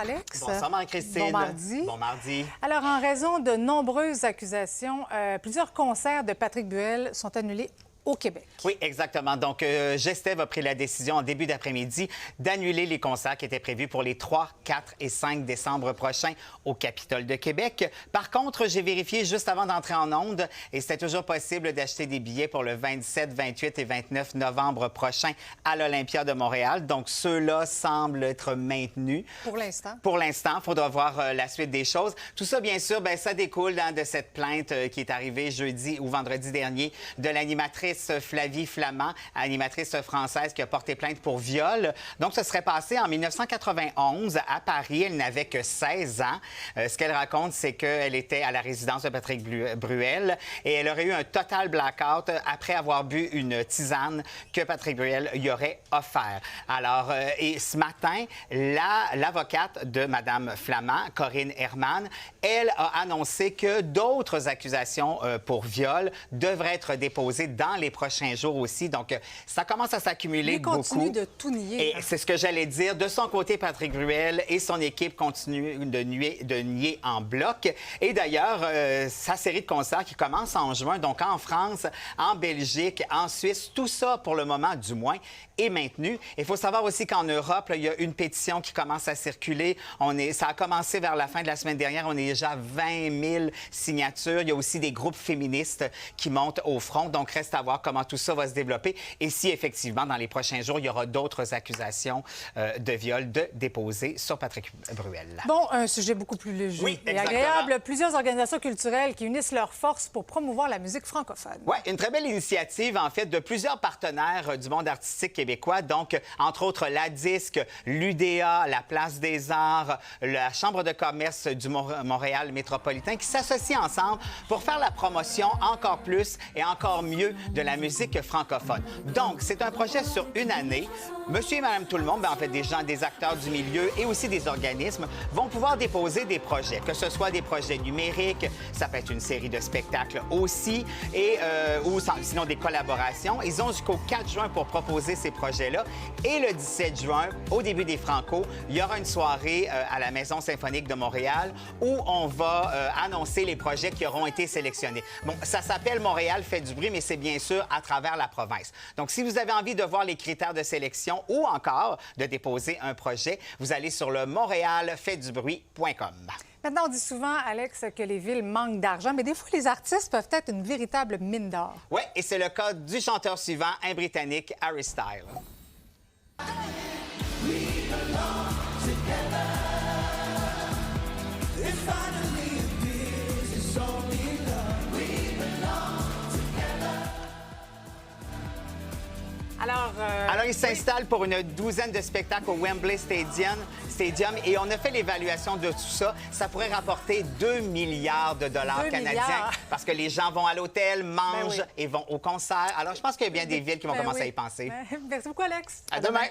Alex. Bonsoir, Marie-Christine. Bon mardi. Bon mardi. Alors, en raison de nombreuses accusations, plusieurs concerts de Patrick Bruel sont annulés au Québec. Oui, exactement. Donc, Gestev a pris la décision en début d'après-midi d'annuler les concerts qui étaient prévus pour les 3, 4 et 5 décembre prochains au Capitole de Québec. Par contre, j'ai vérifié juste avant d'entrer en onde et c'était toujours possible d'acheter des billets pour le 27, 28 et 29 novembre prochain à l'Olympia de Montréal. Donc, ceux-là semblent être maintenus. Pour l'instant. Pour l'instant, il faudra voir la suite des choses. Tout ça, bien sûr, bien, ça découle de cette plainte qui est arrivée jeudi ou vendredi dernier de l'animatrice Flavie Flament, animatrice française qui a porté plainte pour viol. Donc, ce serait passé en 1991 à Paris. Elle n'avait que 16 ans. Ce qu'elle raconte, c'est qu'elle était à la résidence de Patrick Bruel et elle aurait eu un total blackout après avoir bu une tisane que Patrick Bruel lui aurait offert. Alors, et ce matin, l'avocate de Mme Flament, Corinne Herman, elle a annoncé que d'autres accusations pour viol devraient être déposées dans les prochains jours aussi. Donc, ça commence à s'accumuler beaucoup. Il continue de tout nier. Et c'est ce que j'allais dire. De son côté, Patrick Bruel et son équipe continuent de nier en bloc. Et d'ailleurs, sa série de concerts qui commence en juin, donc en France, en Belgique, en Suisse, tout ça, pour le moment, du moins, est maintenu. Il faut savoir aussi qu'en Europe, là, il y a une pétition qui commence à circuler. Ça a commencé vers la fin de la semaine dernière. On est déjà à 20 000 signatures. Il y a aussi des groupes féministes qui montent au front. Donc, reste à voir comment tout ça va se développer et si, effectivement, dans les prochains jours, il y aura d'autres accusations de viol déposées sur Patrick Bruel. Bon, un sujet beaucoup plus léger et agréable. Plusieurs organisations culturelles qui unissent leurs forces pour promouvoir la musique francophone. Oui, une très belle initiative, en fait, de plusieurs partenaires du monde artistique québécois. Donc, entre autres, la Disque, l'UDA, la Place des Arts, la Chambre de commerce du Montréal métropolitain qui s'associent ensemble pour faire la promotion encore plus et encore mieux de la musique francophone. Donc, c'est un projet sur une année. Monsieur et Madame Tout-le-Monde, en fait, des gens, des acteurs du milieu et aussi des organismes vont pouvoir déposer des projets, que ce soit des projets numériques, ça peut être une série de spectacles aussi, et, ou sinon des collaborations. Ils ont jusqu'au 4 juin pour proposer ces projets-là. Et le 17 juin, au début des Franco, il y aura une soirée à la Maison symphonique de Montréal où on va annoncer les projets qui auront été sélectionnés. Bon, ça s'appelle Montréal fait du bruit, mais c'est bien sûr à travers la province. Donc, si vous avez envie de voir les critères de sélection ou encore de déposer un projet, vous allez sur le montréalfaitdubruit.com. Maintenant, on dit souvent, Alex, que les villes manquent d'argent, mais des fois, les artistes peuvent être une véritable mine d'or. Oui, et c'est le cas du chanteur suivant, un Britannique, Harry Styles. Alors, il s'installe pour une douzaine de spectacles au Wembley Stadium et on a fait l'évaluation de tout ça. Ça pourrait rapporter 2 milliards de dollars canadiens parce que les gens vont à l'hôtel, mangent et vont au concert. Alors, je pense qu'il y a bien des villes qui vont commencer à y penser. Merci beaucoup, Alex. À demain.